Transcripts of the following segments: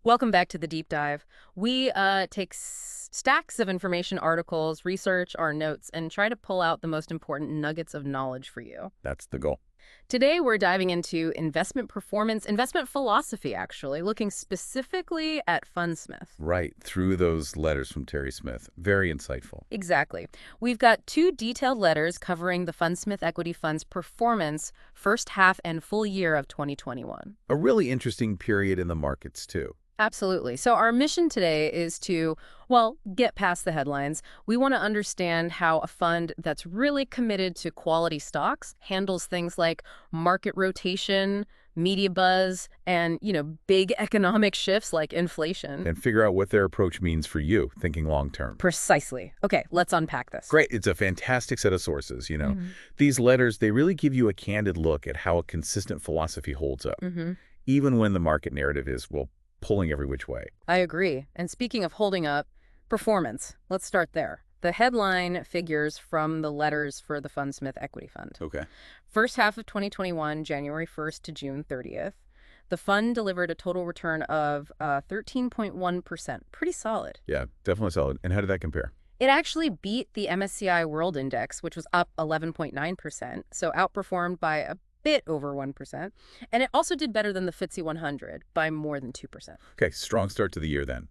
Welcome back to the deep dive. We take stacks of information, articles, research our notes, and try to pull out the most important nuggets of knowledge for you. That's the goal. Today, we're diving into investment performance, investment philosophy, actually, looking specifically at Fundsmith. Right, through those letters from Terry Smith. Very insightful. Exactly. We've got two detailed letters covering the Fundsmith Equity Fund's performance first half and full year of 2021. A really interesting period in the markets, too. Absolutely. So our mission today is to, well, get past the headlines. We want to understand how a fund that's really committed to quality stocks handles things like market rotation, media buzz, and, big economic shifts like inflation. And figure out what their approach means for you, thinking long term. Precisely. Okay, let's unpack this. Great. It's a fantastic set of sources. Mhm. These letters, they really give you a candid look at how a consistent philosophy holds up, Mm-hmm. even when the market narrative is, well, pulling every which way. I agree. And speaking of holding up, performance. Let's start there. The headline figures from the letters for the Fundsmith Equity Fund. Okay. First half of 2021, January 1st to June 30th, the fund delivered a total return of 13.1%. Pretty solid. Yeah, definitely solid. And how did that compare? It actually beat the MSCI World Index, which was up 11.9%, so outperformed by a bit over 1%. And it also did better than the FTSE 100 by more than 2%. Okay, strong start to the year then.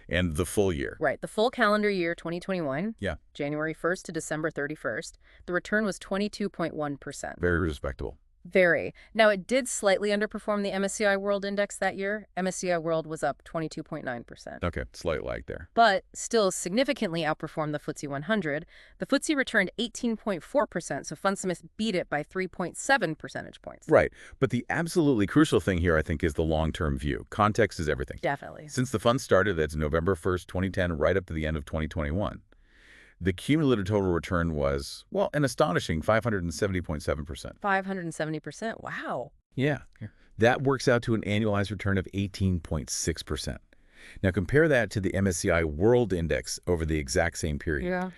And the full year. Right. The full calendar year 2021, Yeah, January 1st to December 31st, the return was 22.1%. very respectable. Very. Now, it did slightly underperform the MSCI World Index that year. MSCI World was up 22.9%. Okay, slight lag there. But still significantly outperformed the FTSE 100. The FTSE returned 18.4%, so Fundsmith beat it by 3.7 percentage points. Right. But the absolutely crucial thing here, I think, is the long-term view. Context is everything. Definitely. Since the fund started, that's November 1st, 2010, right up to the end of 2021, the cumulative total return was, well, an astonishing 570.7%. 570%. Wow. Yeah. That works out to an annualized return of 18.6%. Now compare that to the MSCI World Index over the exact same period. Yeah.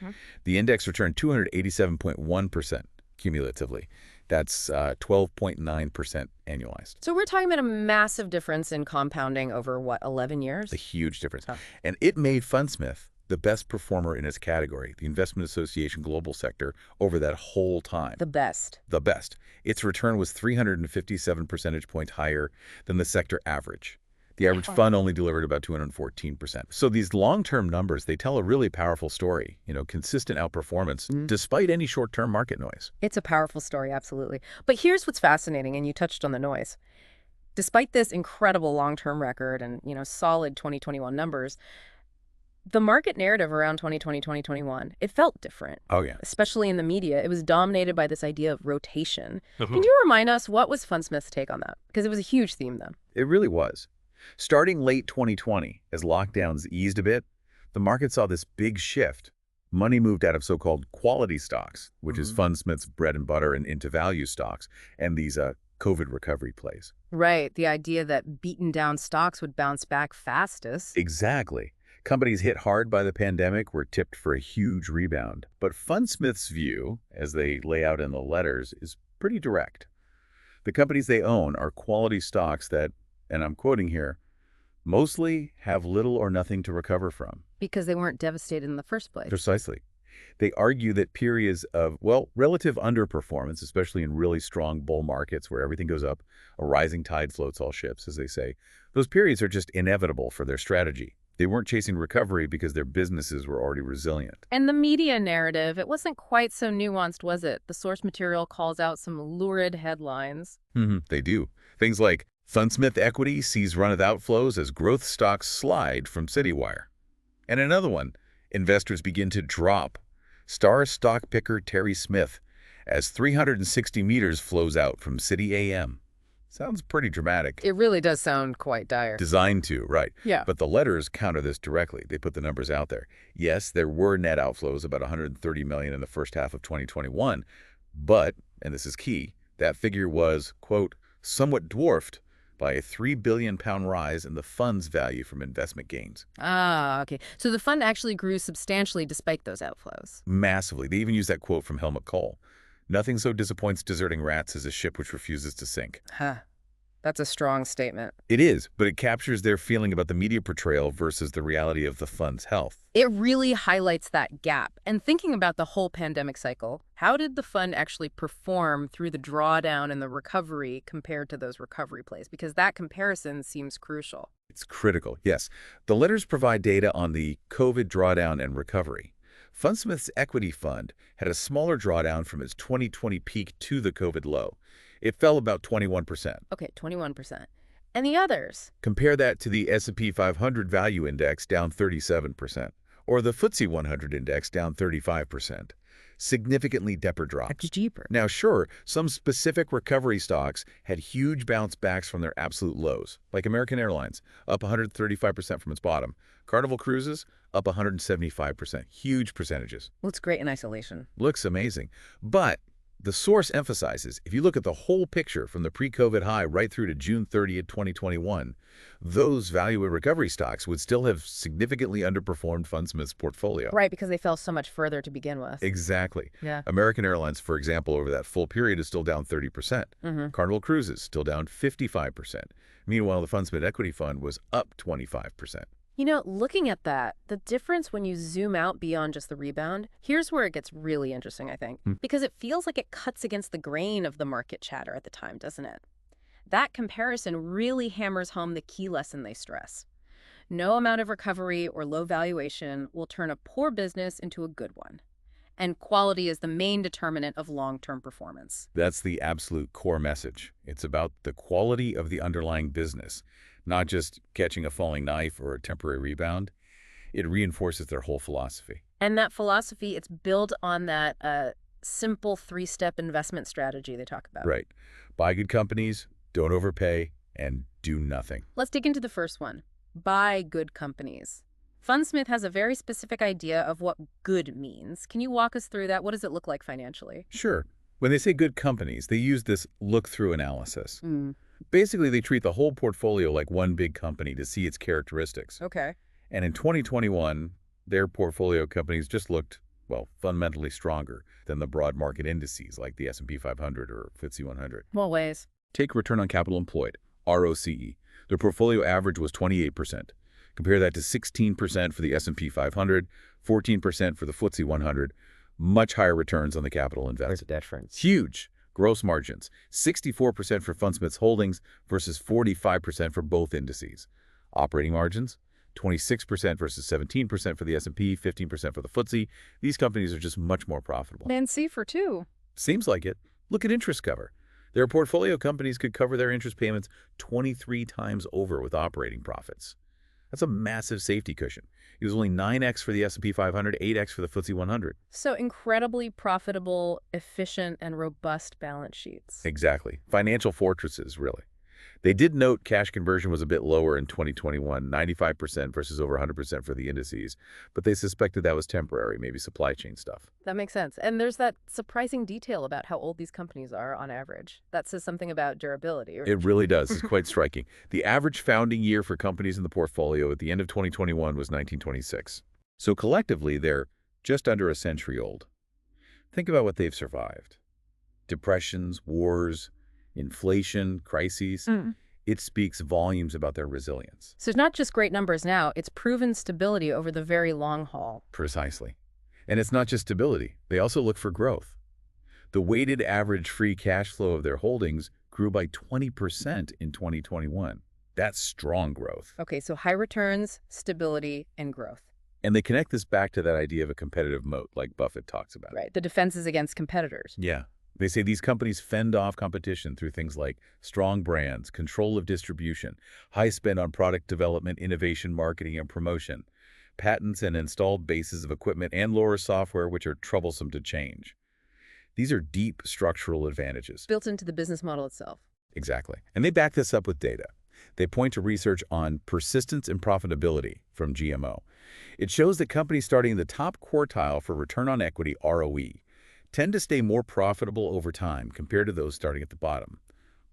The index returned 287.1% cumulatively. That's 12.9% annualized. So we're talking about a massive difference in compounding over, 11 years? A huge difference. Huh. And it made Fundsmith the best performer in its category, the Investment Association Global Sector, over that whole time. The best. The best. Its return was 357 percentage points higher than the sector average. The average fund only delivered about 214%. So these long-term numbers, they tell a really powerful story, consistent outperformance, despite any short-term market noise. It's a powerful story, absolutely. But here's what's fascinating, and you touched on the noise. Despite this incredible long-term record and, solid 2021 numbers, the market narrative around 2020, 2021, it felt different. Oh, yeah. Especially in the media. It was dominated by this idea of rotation. Can you remind us, what was Fundsmith's take on that? Because it was a huge theme then. It really was. Starting late 2020, as lockdowns eased a bit, the market saw this big shift. Money moved out of so-called quality stocks, which is Fundsmith's bread and butter, and into value stocks, and these COVID recovery plays. Right. The idea that beaten down stocks would bounce back fastest. Exactly. Companies hit hard by the pandemic were tipped for a huge rebound. But Fundsmith's view, as they lay out in the letters, is pretty direct. The companies they own are quality stocks that, and I'm quoting here, mostly have little or nothing to recover from. Because they weren't devastated in the first place. Precisely. They argue that periods of, well, relative underperformance, especially in really strong bull markets where everything goes up, a rising tide floats all ships, as they say, those periods are just inevitable for their strategy. They weren't chasing recovery because their businesses were already resilient. And the media narrative, it wasn't quite so nuanced, was it? The source material calls out some lurid headlines. They do. Things like, Fundsmith Equity sees run of outflows as growth stocks slide from CityWire. And another one, investors begin to drop. Star stock picker Terry Smith as 360 meters flows out from City AM. Sounds pretty dramatic. It really does sound quite dire. Designed to, right. Yeah. But the letters counter this directly. They put the numbers out there. Yes, there were net outflows, about $130 million in the first half of 2021. But, and this is key, that figure was, quote, somewhat dwarfed by a £3 billion rise in the fund's value from investment gains. Ah, okay. So the fund actually grew substantially despite those outflows. Massively. They even use that quote from Helmut Kohl. Nothing so disappoints deserting rats as a ship which refuses to sink. Huh. That's a strong statement. It is, but it captures their feeling about the media portrayal versus the reality of the fund's health. It really highlights that gap. And thinking about the whole pandemic cycle, how did the fund actually perform through the drawdown and the recovery compared to those recovery plays? Because that comparison seems crucial. It's critical, yes. The letters provide data on the COVID drawdown and recovery. Fundsmith's equity fund had a smaller drawdown from its 2020 peak to the COVID low. It fell about 21%. Okay, 21%. And the others? Compare that to the S&P 500 Value Index down 37%, or the FTSE 100 Index down 35%. Significantly deeper drops. Deeper. Now, sure, some specific recovery stocks had huge bounce backs from their absolute lows, like American Airlines, up 135% from its bottom. Carnival Cruises, up 175%. Huge percentages. Looks great in isolation. Looks amazing. But the source emphasizes, if you look at the whole picture from the pre-COVID high right through to June 30th, 2021, those value and recovery stocks would still have significantly underperformed Fundsmith's portfolio. Right, because they fell so much further to begin with. Exactly. Yeah. American Airlines, for example, over that full period is still down 30%. Carnival Cruises still down 55%. Meanwhile, the Fundsmith Equity Fund was up 25%. You know, looking at that, the difference when you zoom out beyond just the rebound, here's where it gets really interesting, I think, because it feels like it cuts against the grain of the market chatter at the time, doesn't it? That comparison really hammers home the key lesson they stress. No amount of recovery or low valuation will turn a poor business into a good one. And quality is the main determinant of long-term performance. That's the absolute core message. It's about the quality of the underlying business, not just catching a falling knife or a temporary rebound. It reinforces their whole philosophy. And that philosophy, it's built on that simple three-step investment strategy they talk about. Right. Buy good companies, don't overpay, and do nothing. Let's dig into the first one. Buy good companies. Fundsmith has a very specific idea of what good means. Can you walk us through that? What does it look like financially? Sure. When they say good companies, they use this look-through analysis. Basically, they treat the whole portfolio like one big company to see its characteristics. Okay. And in 2021, their portfolio companies just looked, well, fundamentally stronger than the broad market indices like the S&P 500 or FTSE 100. What ways? Take return on capital employed, ROCE. Their portfolio average was 28%. Compare that to 16% for the S&P 500, 14% for the FTSE 100. Much higher returns on the capital invested. There's a difference. Huge. Gross margins, 64% for Fundsmith's holdings versus 45% for both indices. Operating margins, 26% versus 17% for the S&P, 15% for the FTSE. These companies are just much more profitable. And C for two. Seems like it. Look at interest cover. Their portfolio companies could cover their interest payments 23 times over with operating profits. That's a massive safety cushion. It was only 9x for the S&P 500, 8x for the FTSE 100. So incredibly profitable, efficient, and robust balance sheets. Exactly. Financial fortresses, really. They did note cash conversion was a bit lower in 2021, 95% versus over 100% for the indices, but they suspected that was temporary, maybe supply chain stuff. That makes sense. And there's that surprising detail about how old these companies are on average. That says something about durability. It really does. It's quite striking. The average founding year for companies in the portfolio at the end of 2021 was 1926. So collectively, they're just under a century old. Think about what they've survived. Depressions, wars, inflation, crises. It speaks volumes about their resilience. So it's not just great numbers now, it's proven stability over the very long haul. Precisely. And it's not just stability. They also look for growth. The weighted average free cash flow of their holdings grew by 20% in 2021. That's strong growth. Okay, so high returns, stability, and growth. And they connect this back to that idea of a competitive moat like Buffett talks about. Right, the defenses against competitors. Yeah. They say these companies fend off competition through things like strong brands, control of distribution, high spend on product development, innovation, marketing, and promotion, patents and installed bases of equipment, and lower software which are troublesome to change. These are deep structural advantages. Built into the business model itself. Exactly. And they back this up with data. They point to research on persistence and profitability from GMO. It shows that companies starting in the top quartile for return on equity, ROE, tend to stay more profitable over time compared to those starting at the bottom.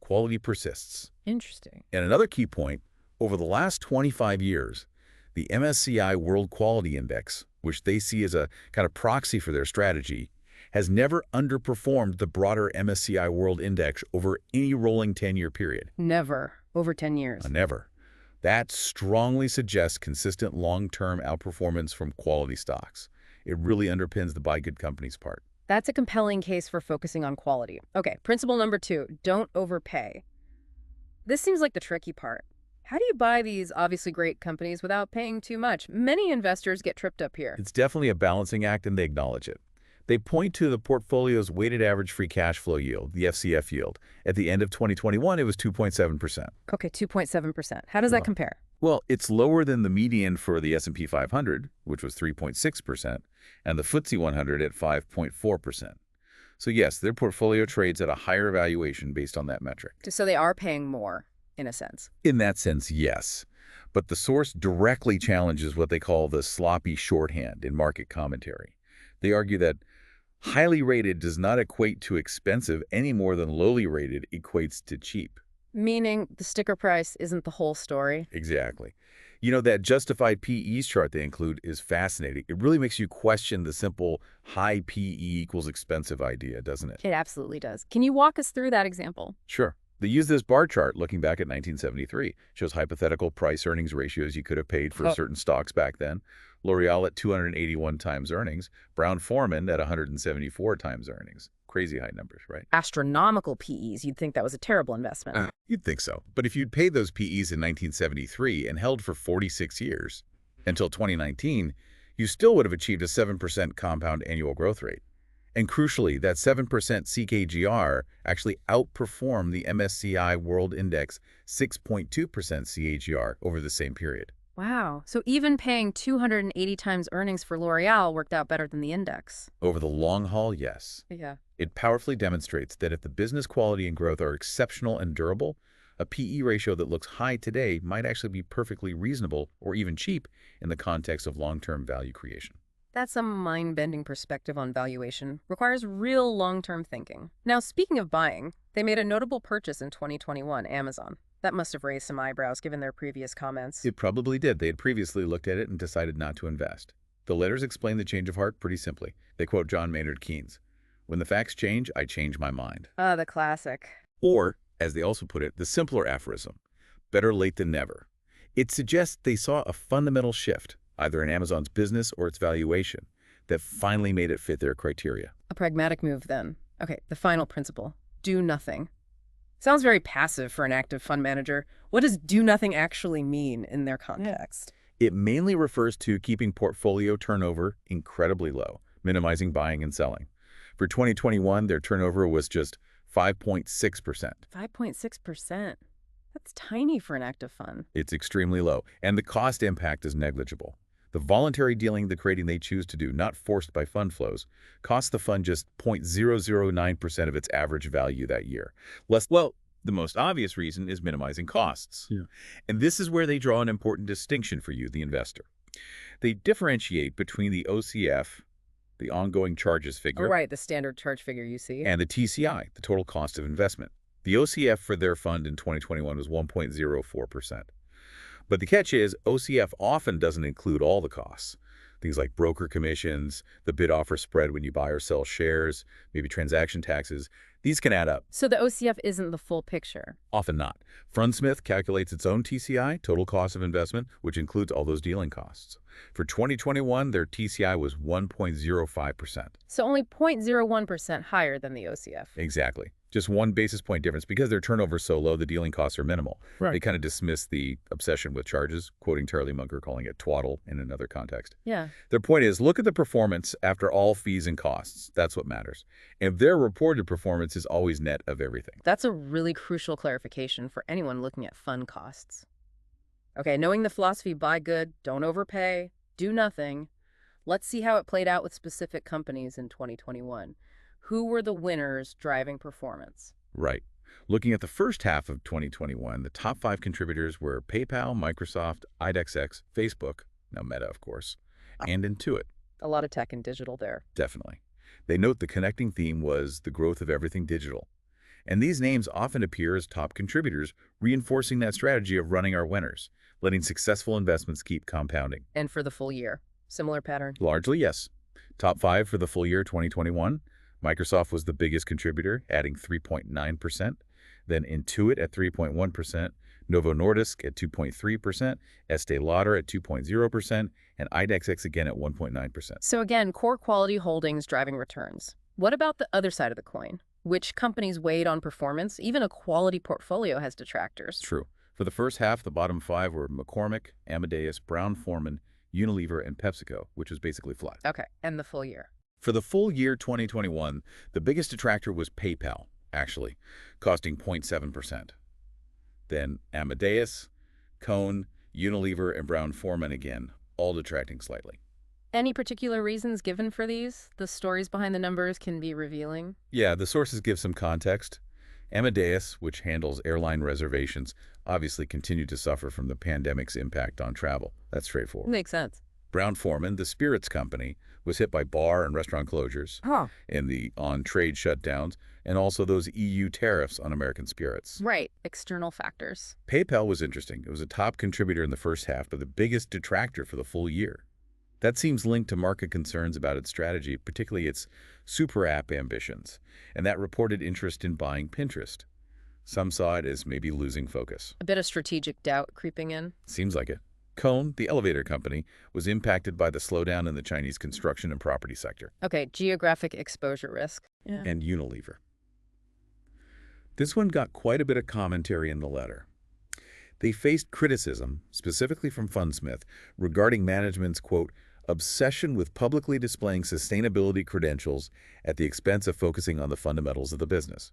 Quality persists. Interesting. And another key point, over the last 25 years, the MSCI World Quality Index, which they see as a kind of proxy for their strategy, has never underperformed the broader MSCI World Index over any rolling 10-year period. Never. Over 10 years. Never. That strongly suggests consistent long-term outperformance from quality stocks. It really underpins the buy good companies part. That's a compelling case for focusing on quality. Okay, principle number 2, don't overpay. This seems like the tricky part. How do you buy these obviously great companies without paying too much? Many investors get tripped up here. It's definitely a balancing act, and they acknowledge it. They point to the portfolio's weighted average free cash flow yield, the FCF yield. At the end of 2021, it was 2.7%. Okay, 2.7%. How does that compare? Well, it's lower than the median for the S&P 500, which was 3.6%, and the FTSE 100 at 5.4%. So yes, their portfolio trades at a higher valuation based on that metric. So they are paying more, in a sense. In that sense, yes. But the source directly challenges what they call the sloppy shorthand in market commentary. They argue that highly rated does not equate to expensive any more than lowly rated equates to cheap. Meaning the sticker price isn't the whole story? Exactly. You know, that justified PEs chart they include is fascinating. It really makes you question the simple high PE equals expensive idea, doesn't it? It absolutely does. Can you walk us through that example? Sure. They use this bar chart looking back at 1973. Shows hypothetical price-earnings ratios you could have paid for certain stocks back then. L'Oreal at 281 times earnings. Brown-Forman at 174 times earnings. Crazy high numbers, right? Astronomical PEs. You'd think that was a terrible investment. You'd think so. But if you'd paid those PEs in 1973 and held for 46 years, until 2019, you still would have achieved a 7% compound annual growth rate. And crucially, that 7% CKGR actually outperformed the MSCI World Index 6.2% CAGR over the same period. Wow. So even paying 280 times earnings for L'Oreal worked out better than the index. Over the long haul, yes. Yeah. It powerfully demonstrates that if the business quality and growth are exceptional and durable, a PE ratio that looks high today might actually be perfectly reasonable or even cheap in the context of long-term value creation. That's a mind-bending perspective on valuation. Requires real long-term thinking. Now, speaking of buying, they made a notable purchase in 2021, Amazon. That must have raised some eyebrows given their previous comments. It probably did. They had previously looked at it and decided not to invest. The letters explain the change of heart pretty simply. They quote John Maynard Keynes, "When the facts change, I change my mind." Ah, the classic. Or, as they also put it, the simpler aphorism, "Better late than never." It suggests they saw a fundamental shift, either in Amazon's business or its valuation, that finally made it fit their criteria. A pragmatic move, then. Okay, the final principle. Do nothing. Sounds very passive for an active fund manager. What does do nothing actually mean in their context? It mainly refers to keeping portfolio turnover incredibly low, minimizing buying and selling. For 2021, their turnover was just 5.6%. 5.6%. That's tiny for an active fund. It's extremely low, and the cost impact is negligible. The voluntary dealing the trading they choose to do, not forced by fund flows, costs the fund just 0.009% of its average value that year. Well, the most obvious reason is minimizing costs. Yeah. And this is where they draw an important distinction for you, the investor. They differentiate between the OCF, the ongoing charges figure, Oh, right, the standard charge figure you see. and the TCI, the total cost of investment. The OCF for their fund in 2021 was 1.04%. But the catch is, OCF often doesn't include all the costs. Things like broker commissions, the bid-offer spread when you buy or sell shares, maybe transaction taxes. These can add up. So the OCF isn't the full picture. Often not. Fundsmith calculates its own TCI, total cost of investment, which includes all those dealing costs. For 2021, their TCI was 1.05%. So only 0.01% higher than the OCF. Exactly. Just 1 basis point difference. Because their turnover is so low, the dealing costs are minimal. Right. They kind of dismiss the obsession with charges, quoting Charlie Munger, calling it twaddle in another context. Yeah. Their point is, look at the performance after all fees and costs. That's what matters. And their reported performance is always net of everything. That's a really crucial clarification for anyone looking at fund costs. Okay, knowing the philosophy buy good, don't overpay, do nothing, let's see how it played out with specific companies in 2021. Who were the winners driving performance? Right. Looking at the first half of 2021, the top 5 contributors were PayPal, Microsoft, IDEXX, Facebook, now Meta, of course, and Intuit. A lot of tech and digital there. Definitely. They note the connecting theme was the growth of everything digital. And these names often appear as top contributors, reinforcing that strategy of running our winners, letting successful investments keep compounding. And for the full year, similar pattern. Largely, yes. Top 5 for the full year 2021. Microsoft was the biggest contributor, adding 3.9%, then Intuit at 3.1%, Novo Nordisk at 2.3%, Estee Lauder at 2.0%, and IDEXX again at 1.9%. So again, core quality holdings driving returns. What about the other side of the coin? Which companies weighed on performance? Even a quality portfolio has detractors. True. For the first half, the bottom five were McCormick, Amadeus, Brown-Forman, Unilever, and PepsiCo, which was basically flat. Okay, and the full year. For the full year 2021, the biggest detractor was PayPal, actually, costing 0.7%. Then Amadeus, Cone, Unilever, and Brown-Forman again, all detracting slightly. Any particular reasons given for these? The stories behind the numbers can be revealing. Yeah, the sources give some context. Amadeus, which handles airline reservations, obviously continued to suffer from the pandemic's impact on travel. That's straightforward. Makes sense. Brown-Forman, the spirits company, was hit by bar and restaurant closures and the on-trade shutdowns, and also those EU tariffs on American spirits. Right, external factors. PayPal was interesting. It was a top contributor in the first half, but the biggest detractor for the full year. That seems linked to market concerns about its strategy, particularly its super app ambitions, and that reported interest in buying Pinterest. Some saw it as maybe losing focus. A bit of strategic doubt creeping in. Seems like it. Cone, the elevator company, was impacted by the slowdown in the Chinese construction and property sector. Okay, geographic exposure risk. Yeah. And Unilever. This one got quite a bit of commentary in the letter. They faced criticism, specifically from Fundsmith, regarding management's, quote, obsession with publicly displaying sustainability credentials at the expense of focusing on the fundamentals of the business.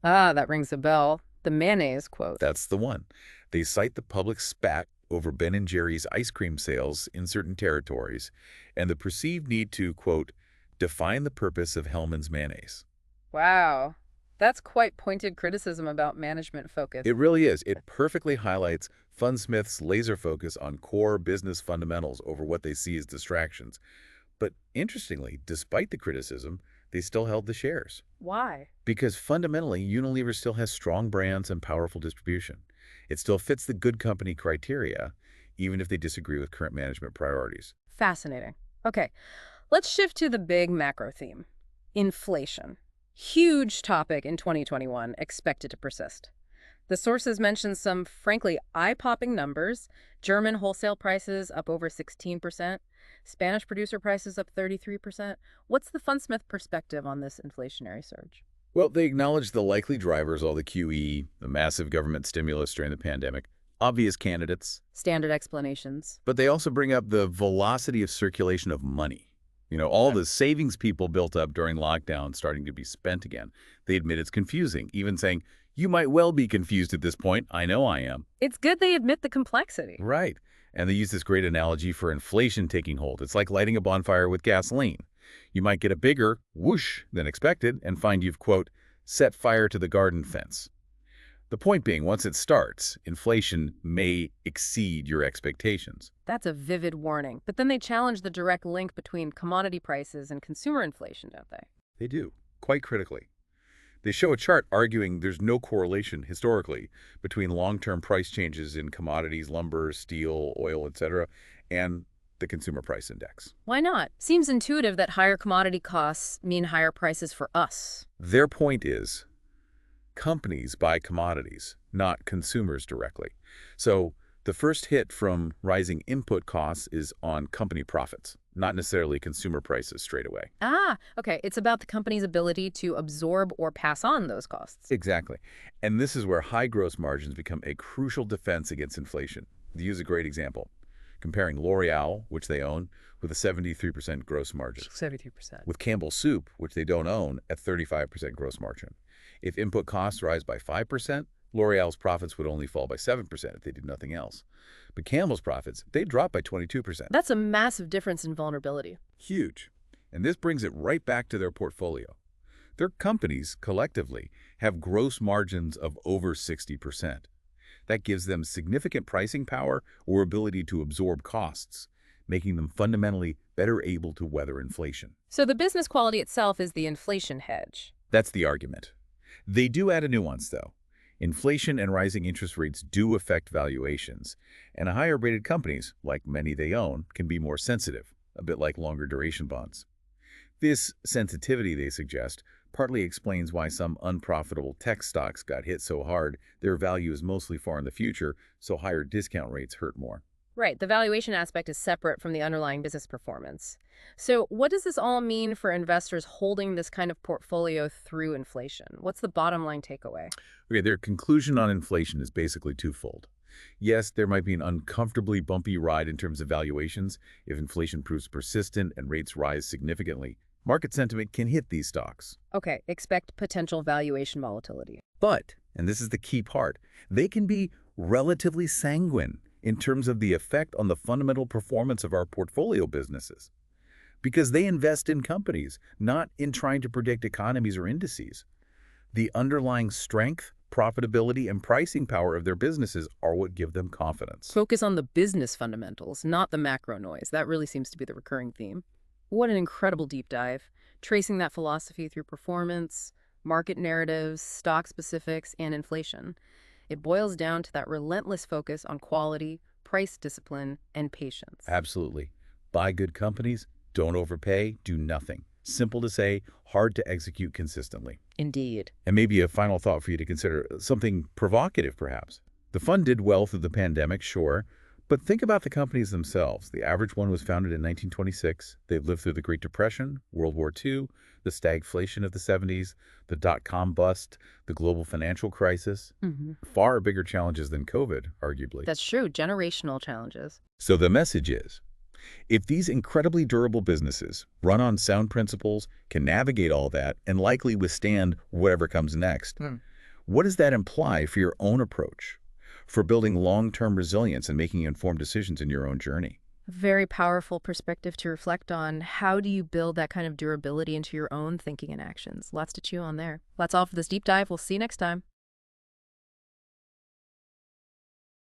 Ah, that rings a bell. The mayonnaise quote. That's the one. They cite the public spat over Ben & Jerry's ice cream sales in certain territories and the perceived need to, quote, define the purpose of Hellmann's mayonnaise. Wow. That's quite pointed criticism about management focus. It really is. It perfectly highlights Fundsmith's laser focus on core business fundamentals over what they see as distractions. But interestingly, despite the criticism, they still held the shares. Why? Because fundamentally, Unilever still has strong brands and powerful distribution. It still fits the good company criteria, even if they disagree with current management priorities. Fascinating. Okay, let's shift to the big macro theme. Inflation. Huge topic in 2021, expected to persist. The sources mention some, frankly, eye-popping numbers. German wholesale prices up over 16%, Spanish producer prices up 33%. What's the Fundsmith perspective on this inflationary surge? Well, they acknowledge the likely drivers, all the QE, the massive government stimulus during the pandemic, obvious candidates. Standard explanations. But they also bring up the velocity of circulation of money. You know, all the savings people built up during lockdown starting to be spent again. They admit it's confusing, even saying, you might well be confused at this point. I know I am. It's good they admit the complexity. Right. And they use this great analogy for inflation taking hold. It's like lighting a bonfire with gasoline. You might get a bigger whoosh than expected and find you've, quote, set fire to the garden fence. The point being, once it starts, inflation may exceed your expectations. That's a vivid warning. But then they challenge the direct link between commodity prices and consumer inflation, don't they? They do, quite critically. They show a chart arguing there's no correlation historically between long-term price changes in commodities, lumber, steel, oil, etc., and the consumer price index. Why not? Seems intuitive that higher commodity costs mean higher prices for us. Their point is, companies buy commodities, not consumers directly. So the first hit from rising input costs is on company profits, not necessarily consumer prices straight away. Ah, okay. It's about the company's ability to absorb or pass on those costs. Exactly. And this is where high gross margins become a crucial defense against inflation. They use a great example, comparing L'Oreal, which they own, with a 73% gross margin. 73%. With Campbell Soup, which they don't own, at 35% gross margin. If input costs rise by 5%, L'Oreal's profits would only fall by 7% if they did nothing else. But Campbell's profits, they'd drop by 22%. That's a massive difference in vulnerability. Huge. And this brings it right back to their portfolio. Their companies, collectively, have gross margins of over 60%. That gives them significant pricing power or ability to absorb costs, making them fundamentally better able to weather inflation. So the business quality itself is the inflation hedge. That's the argument. They do add a nuance, though. Inflation and rising interest rates do affect valuations, and higher-rated companies, like many they own, can be more sensitive, a bit like longer duration bonds. This sensitivity, they suggest, partly explains why some unprofitable tech stocks got hit so hard. Their value is mostly far in the future, so higher discount rates hurt more. Right, the valuation aspect is separate from the underlying business performance. So what does this all mean for investors holding this kind of portfolio through inflation? What's the bottom line takeaway? Okay, their conclusion on inflation is basically twofold. Yes, there might be an uncomfortably bumpy ride in terms of valuations if inflation proves persistent and rates rise significantly. Market sentiment can hit these stocks. Okay, expect potential valuation volatility. But, and this is the key part, they can be relatively sanguine in terms of the effect on the fundamental performance of our portfolio businesses. Because they invest in companies, not in trying to predict economies or indices. The underlying strength, profitability, and pricing power of their businesses are what give them confidence. Focus on the business fundamentals, not the macro noise. That really seems to be the recurring theme. What an incredible deep dive, tracing that philosophy through performance, market narratives, stock specifics, and inflation. It boils down to that relentless focus on quality, price discipline, and patience. Absolutely. Buy good companies, don't overpay, do nothing. Simple to say, hard to execute consistently. Indeed. And maybe a final thought for you to consider, something provocative perhaps. The fund did well through the pandemic, sure, but think about the companies themselves. The average one was founded in 1926. They've lived through the Great Depression, World War II, the stagflation of the 70s, the dot-com bust, the global financial crisis. Far bigger challenges than COVID, arguably. That's true. Generational challenges. So the message is, if these incredibly durable businesses run on sound principles, can navigate all that, and likely withstand whatever comes next, what does that imply for your own approach, for building long-term resilience and making informed decisions in your own journey? Very powerful perspective to reflect on. How do you build that kind of durability into your own thinking and actions? Lots to chew on there. That's all for this deep dive. We'll see you next time.